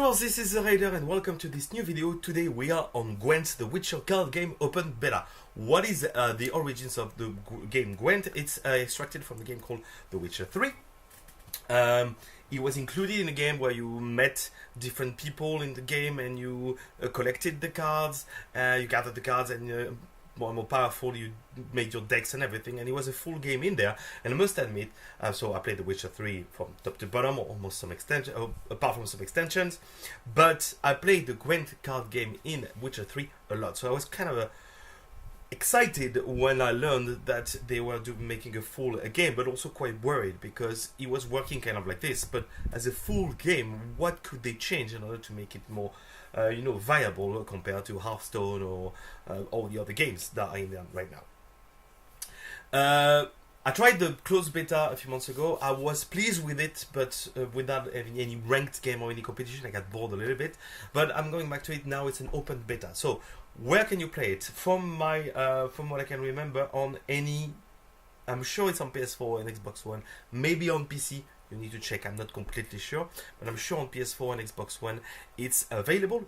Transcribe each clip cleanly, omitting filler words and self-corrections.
Bonjour, this is ZeRaider and welcome to this new video. Today we are on Gwent, the Witcher card game open beta. What is the origins of the game Gwent? It's extracted from the game called The Witcher 3. It was included in a game where you met different people in the game and you collected the cards, you gathered the cards and more and more powerful, you made your decks and everything, and it was a full game in there. And I must admit, so I played The Witcher 3 from top to bottom, almost some extension, apart from some extensions, but I played the Gwent card game in Witcher 3 a lot, so I was kind of excited when I learned that they were making a full game, but also quite worried because it was working kind of like this, but as a full game, what could they change in order to make it more viable compared to Hearthstone or all the other games that are in there right now. I tried the closed beta a few months ago. I was pleased with it, but without having any ranked game or any competition, I got bored a little bit. But I'm going back to it now. It's an open beta. So where can you play it? From what I can remember, on any, I'm sure it's on PS4 and Xbox One, maybe on PC. You need to check, I'm not completely sure, but I'm sure on PS4 and Xbox One it's available.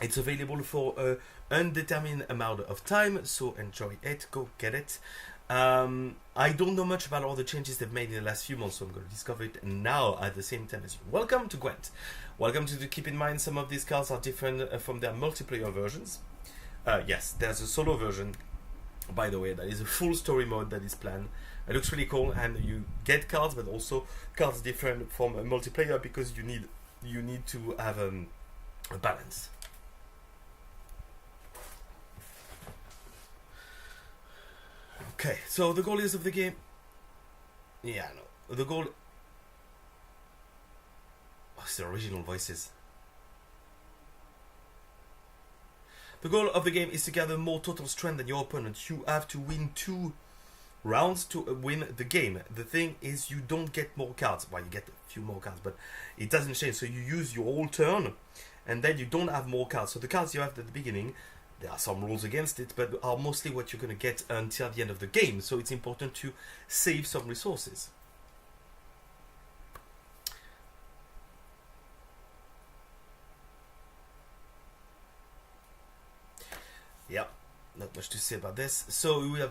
It's available for an undetermined amount of time, so enjoy it, go get it. I don't know much about all the changes they've made in the last few months, so I'm going to discover it now at the same time as you. Welcome to Gwent. Welcome to keep in mind some of these cards are different from their multiplayer versions. Yes, there's a solo version, by the way, that is a full story mode that is planned. It looks really cool, and you get cards, but also cards different from a multiplayer because you need to have a balance. Okay, so the goal is of the game. Yeah, no, the goal. Oh, it's the original voices. The goal of the game is to gather more total strength than your opponent. You have to win 2 rounds to win the game. The thing is, you don't get more cards. Well, you get a few more cards, but it doesn't change. So you use your whole turn, and then you don't have more cards. So the cards you have at the beginning, there are some rules against it, but are mostly what you're going to get until the end of the game. So it's important to save some resources. Yeah, not much to say about this. So we have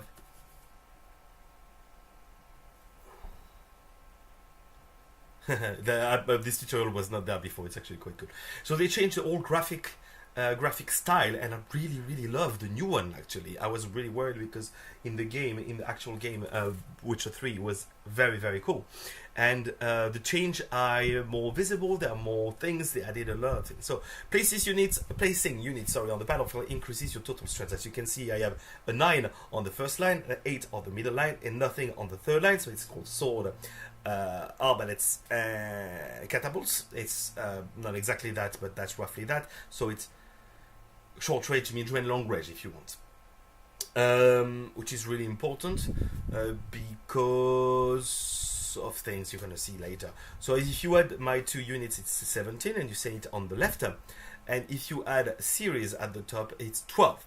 this tutorial was not there before. It's actually quite good. So they changed the whole graphic style, and I really love the new one. Actually, I was really worried because in the actual game, Witcher 3 was very cool, and the change are more visible. There are more things. They added a lot of things. So placing units on the battlefield increases your total strength. As you can see, I have a 9 on the first line, an 8 on the middle line, and nothing on the third line. So it's called sword, arbalets, catapults. It's not exactly that, but that's roughly that. So it's short range, mid range, long range, if you want, which is really important because of things you're going to see later. So if you add my 2 units, it's 17, and you say it on the left, and if you add series at the top, it's 12.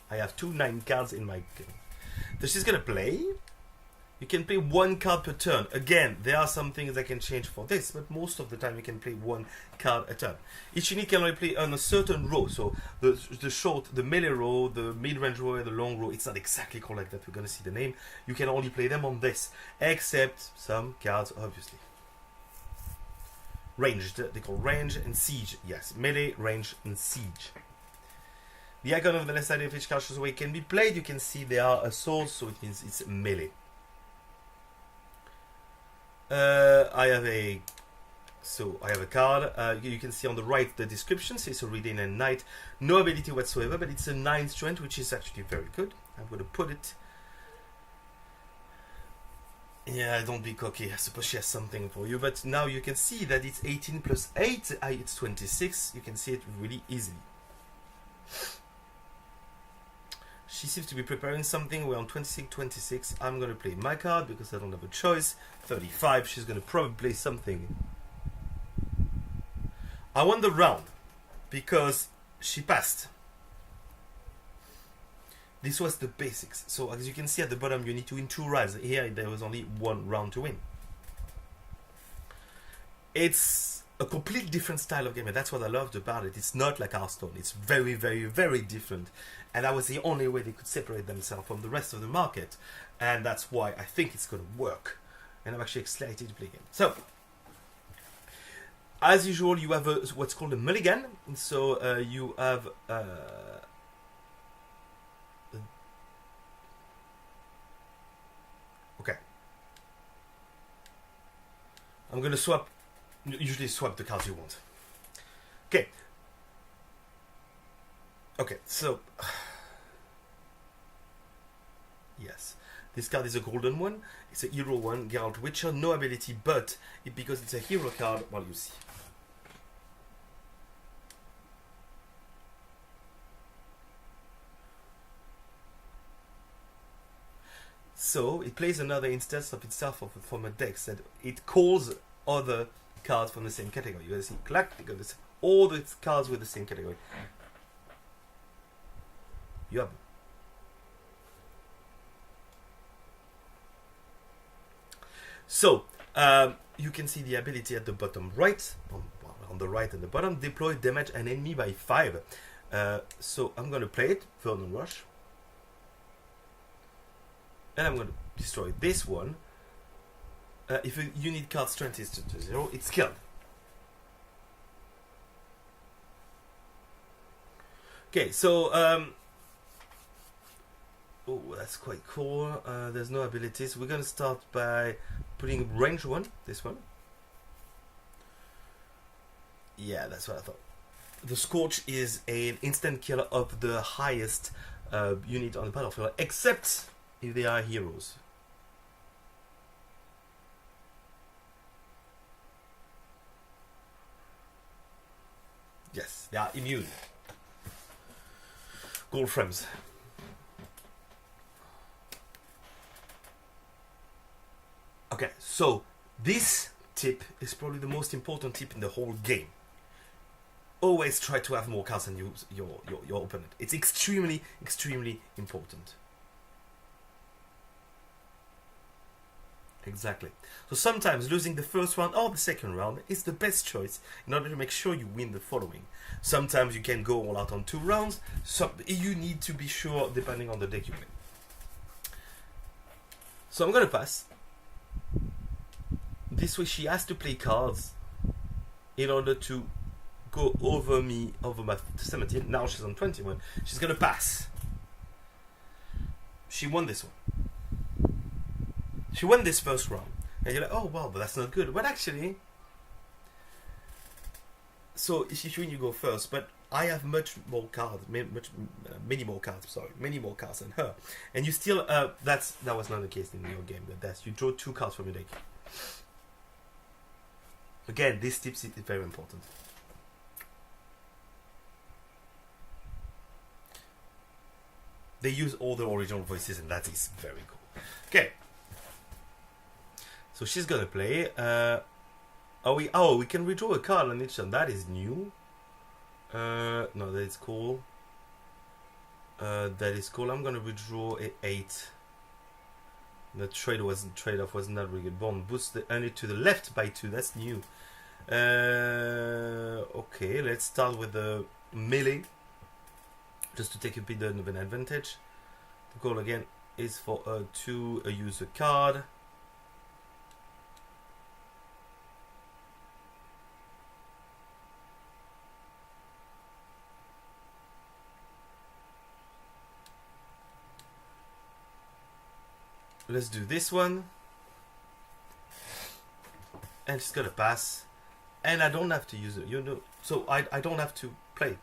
I have 2 9 cards in my game. So she's going to play. You can play 1 card per turn. Again, there are some things that can change for this, but most of the time you can play 1 card a turn. Each unit can only play on a certain row. So the melee row, the mid-range row, and the long row, it's not exactly called like that. We're going to see the name. You can only play them on this, except some cards, obviously. Ranged, they call range and siege. Yes, melee, range, and siege. The icon on the left side of each card shows where it can be played. You can see there are a sword, so it means it's melee. I have a card. You can see on the right the description. So it's a reading and knight. No ability whatsoever, but it's a 9 strength, which is actually very good. I'm going to put it. Yeah, don't be cocky. I suppose she has something for you. But now you can see that it's 18 plus 8. It's 26. You can see it really easily. She seems to be preparing something. We're on 26. I'm going to play my card because I don't have a choice. 35. She's going to probably play something. I won the round because she passed. This was the basics. So as you can see at the bottom, you need to win 2 rounds. Here there was only 1 round to win. It's a completely different style of game, and that's what I loved about it. It's not like Hearthstone. It's very, very, very different, and that was the only way they could separate themselves from the rest of the market, and that's why I think it's going to work. And I'm actually excited to play again. So, as usual, you have what's called a mulligan. So you have okay. I'm going to swap. Usually swap the cards you want. Okay. Okay, so yes, this card is a golden one. It's a hero one, Geralt Witcher, no ability, but because it's a hero card, well, you see. So it plays another instance of itself from a deck that it calls other cards from the same category. You guys see, clack, you got this, all the cards with the same category. Yup. So you can see the ability at the bottom right, on the right and the bottom, deploy damage an enemy by 5. So I'm going to play it, Vernon Rush, and I'm going to destroy this one. If a unit card strength is to 0, it's killed. Okay, so oh, that's quite cool. There's no abilities. We're gonna start by putting range 1, this one. Yeah, that's what I thought. The Scorch is an instant kill of the highest unit on the battlefield, except if they are heroes. Yes, they are immune. Gold frames. Okay, so this tip is probably the most important tip in the whole game. Always try to have more cards than your opponent. It's extremely, extremely important. Exactly. So sometimes losing the first round or the second round is the best choice in order to make sure you win the following. Sometimes you can go all out on 2 rounds. So you need to be sure depending on the deck you play. So I'm going to pass. This way she has to play cards in order to go over my 17. Now she's on 21. She's going to pass. She won this one. She won this first round. And you're like, oh, well, but that's not good. But actually, so when you go first, but I have many more cards, many more cards than her. And you still, that was not the case in your game. But you draw 2 cards from your deck. Again, this tip is very important. They use all the original voices, and that is very cool. Okay. So she's gonna play. We can redraw a card on each turn. That is new. No, that is cool. That is cool. I'm gonna redraw a 8. The trade-off wasn't that really good. Bond boosts the unit to the left by 2. That's new. Okay, let's start with the melee, just to take a bit of an advantage. The goal again is for to use a card. Let's do this one. And she's gonna pass. And I don't have to use it, so I don't have to play.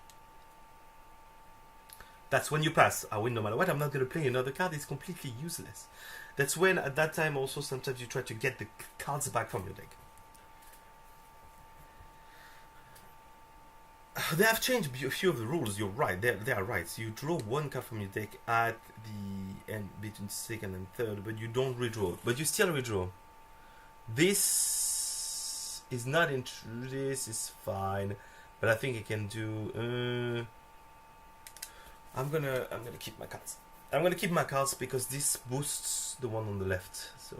That's when you pass. I win no matter what. I'm not gonna play another card. It's completely useless. That's when, at that time, also sometimes you try to get the cards back from your deck. They have changed a few of the rules. You're right. They are right. So you draw 1 card from your deck at the end between 2nd and 3rd, but you don't redraw. But you still redraw. This is not intrusive. This is fine, but I think I can do. I'm gonna keep my cards. I'm gonna keep my cards because this boosts the one on the left. So,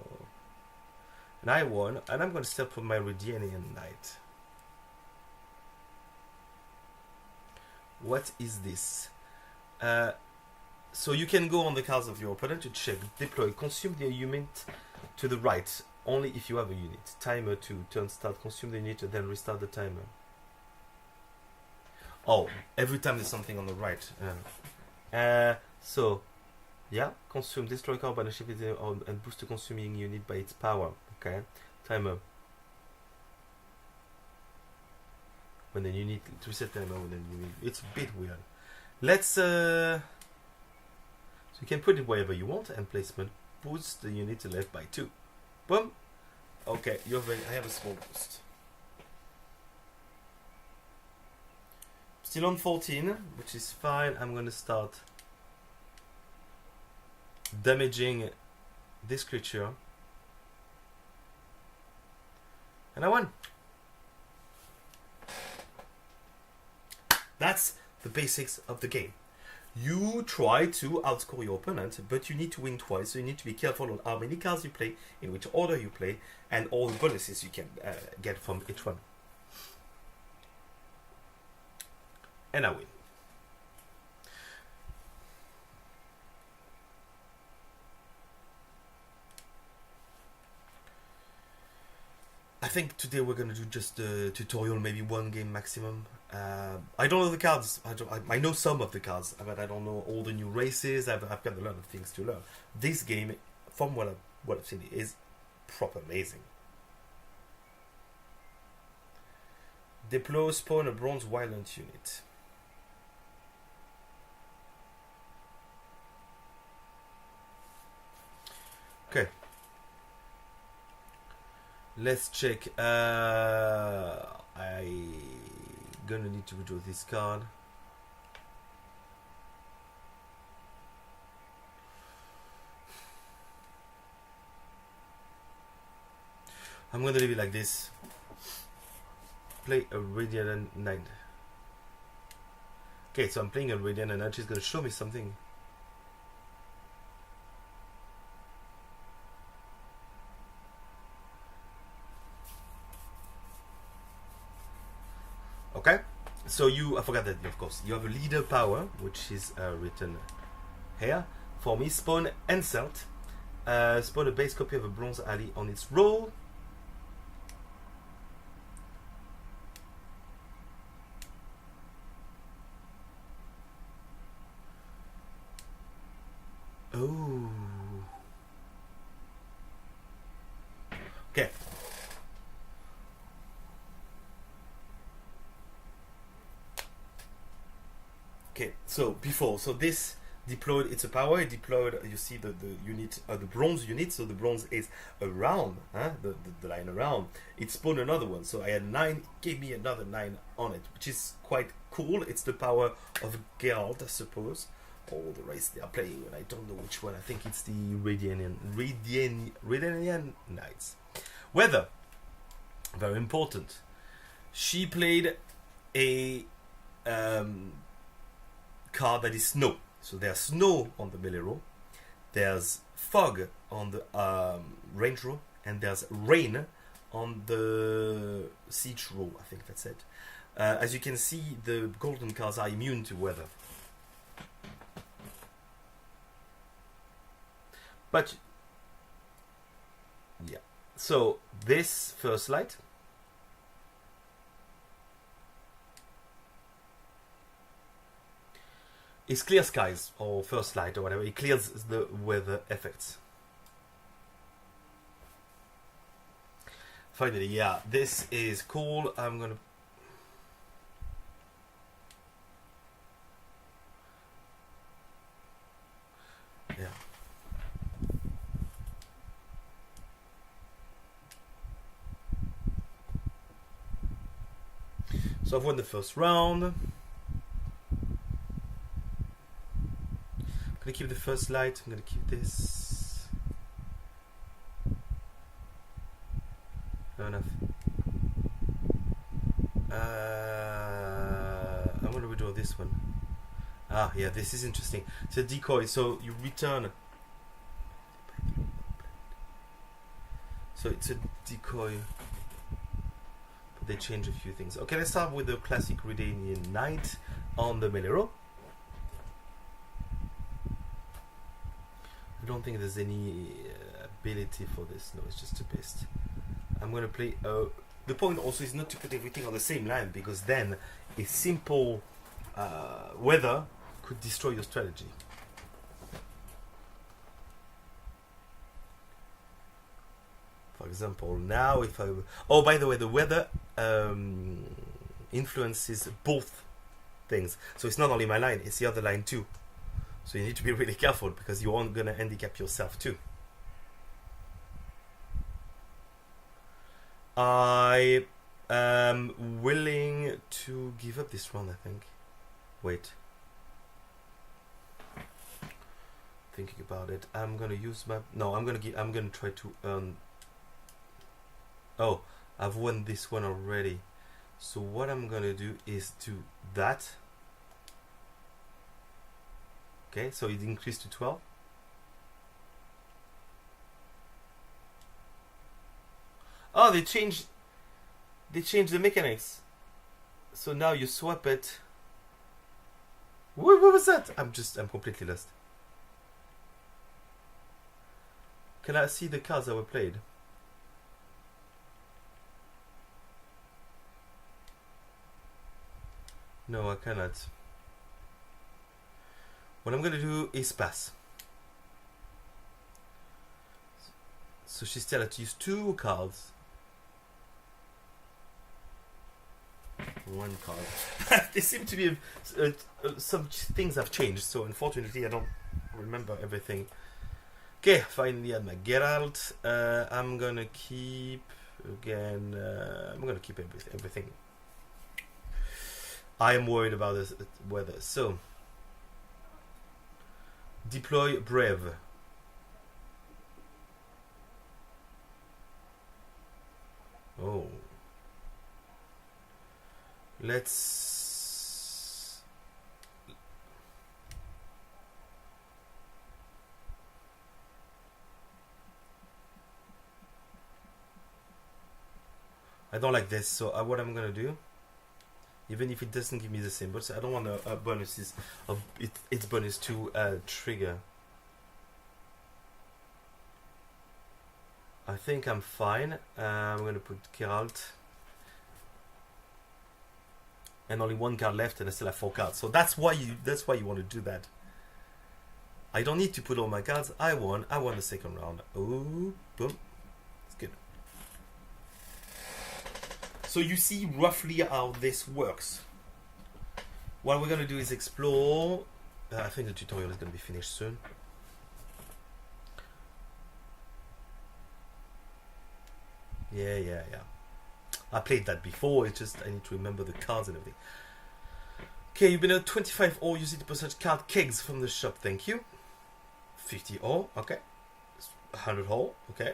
and I won, and I'm gonna still put my Redanian Knight. What is this? So you can go on the cards of your opponent to check, deploy, consume the unit to the right, only if you have a unit. Timer 2, turn start, consume the unit, and then restart the timer. Oh, every time there's something on the right. So, yeah, consume, destroy card by the ship and boost the consuming unit by its power. Okay, timer. When the unit, to reset timer when the unit, it's a bit weird. Let's, so you can put it wherever you want, and placement boosts the unit to left by 2. Boom. Okay, I have a small boost. Still on 14, which is fine. I'm gonna start damaging this creature. And I won. That's the basics of the game. You try to outscore your opponent, but you need to win twice, so you need to be careful on how many cards you play, in which order you play, and all the bonuses you can get from each one. And I win. I think today we're gonna do just a tutorial, maybe one game maximum. I don't know the cards. I know some of the cards, but I don't know all the new races. I've got a lot of things to learn. This game, from what I've seen, is proper amazing. Deploy, spawn a bronze violent unit. Okay. Let's check. I gonna need to withdraw this card. I'm gonna leave it like this. Play a Radiant Knight. Okay, so I'm playing a Radiant and she's gonna show me something. Okay, so I forgot that, of course, you have a leader power, which is written here. For me, spawn insult. Spawn a base copy of a bronze ally on its roll. Oh. Okay. Okay, so this deployed, it's a power, it deployed, you see the unit, the bronze unit, so the bronze is around, the line around, it spawned another one, so I had 9, it gave me another 9 on it, which is quite cool. It's the power of Geralt, I suppose, or the race they are playing, and I don't know which one. I think it's the Radiant Knights. Weather, very important. She played a card that is snow. So there's snow on the melee row, there's fog on the range row, and there's rain on the siege row. I think that's it. As you can see, the golden cards are immune to weather. But yeah, so this first light. It's clear skies, or first light, or whatever. It clears the weather effects. Finally, yeah, this is cool. I'm gonna... Yeah. So I've won the first round. I'm gonna keep the first light. I'm gonna keep this. Fair enough. I'm gonna redraw this one. Ah, yeah, this is interesting. It's a decoy, so you return. So it's a decoy. But they change a few things. Okay, let's start with the classic Redanian Knight on the melee row. I don't think there's any ability for this. No, it's just a beast. I'm gonna play. The point also is not to put everything on the same line, because then a simple weather could destroy your strategy. For example, now if I... Oh, by the way, the weather influences both things. So it's not only my line, it's the other line too. So you need to be really careful, because you aren't going to handicap yourself too. I am willing to give up this round, I think. Wait. Thinking about it. I'm going to use my... No, I'm going to try to earn... Oh, I've won this one already. So what I'm gonna do is do that. Okay, so it increased to 12. Oh, they changed the mechanics. So now you swap it. What was that? I'm completely lost. Can I see the cards that were played? No, I cannot. What I'm gonna do is pass. So she still had to use 2 cards. 1 card. There seem to be some things have changed, so unfortunately I don't remember everything. Okay, finally I had my Geralt. I'm gonna keep again. I'm gonna keep everything. I am worried about this weather. So, deploy Brave. Oh. Let's... I don't like this, so what I'm gonna do, even if it doesn't give me the symbols, I don't want bonuses of its bonus to trigger. I think I'm fine. I'm gonna put Geralt, and only 1 card left, and I still have 4 cards. So that's why you want to do that. I don't need to put all my cards. I won the second round. Oh, boom, it's good. So you see roughly how this works. What we're going to do is explore. I think the tutorial is going to be finished soon. Yeah. I played that before, it's just I need to remember the cards and everything. Okay, you've been at 25 ore, use it to purchase card kegs from the shop, thank you. 50 ore, okay. 100 ore, okay.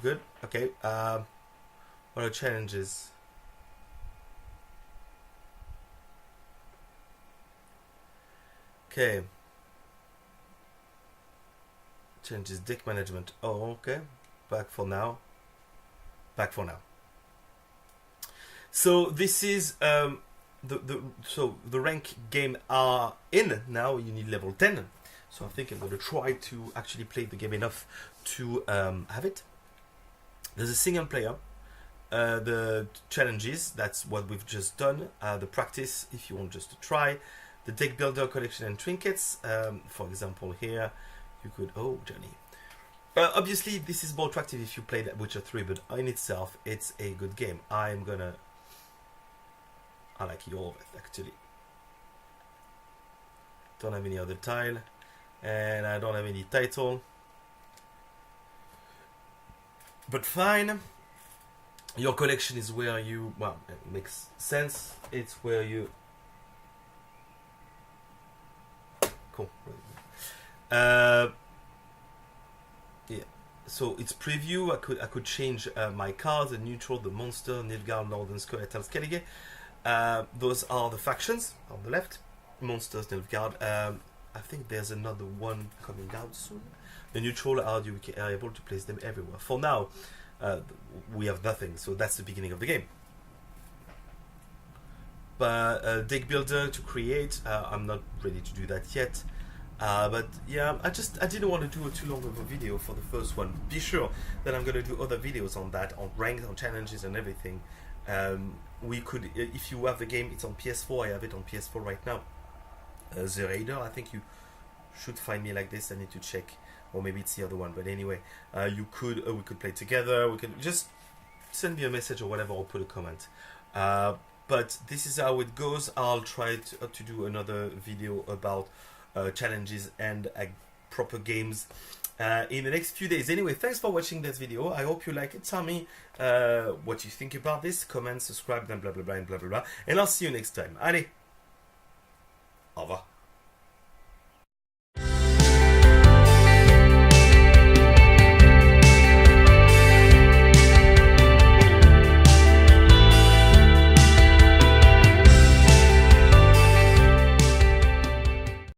Good, okay. What are challenges? Okay. Challenges, deck management. Oh, okay. Back for now. So this is the rank game are in now. You need level 10. So I think I'm going to try to actually play the game enough to have it. There's a single player. The challenges, that's what we've just done. The practice, if you want just to try. The deck builder, collection and trinkets. For example, here you could... Oh, Johnny. Obviously, this is more attractive if you play that Witcher 3, but in itself, it's a good game. I like all of it, actually. Don't have any other tile. And I don't have any title. But fine. Your collection is where you... Well, it makes sense. It's where you... Cool. Yeah. So it's preview. I could change my cards, the neutral, the monster, Nilfgaard, Northern Square, Skellige. Those are the factions on the left. Monsters, Nilfgaard. I think there's another one coming out soon. The neutral are you are able to place them everywhere. For now, we have nothing, so that's the beginning of the game. deck builder to create. I'm not ready to do that yet. But yeah, I didn't want to do too long of a video for the first one. Be sure that I'm going to do other videos on that, on ranked, on challenges and everything. We could, if you have the game, it's on PS4. I have it on PS4 right now. ZeRaider, I think you should find me like this. I need to check, or maybe it's the other one. But anyway, we could play together. We could just send me a message or whatever, or put a comment. But this is how it goes. I'll try to do another video about challenges and proper games in the next few days. Anyway, thanks for watching this video. I hope you like it. Tell me what you think about this. Comment, subscribe, blah blah blah blah blah blah blah. And I'll see you next time. Allez, au revoir.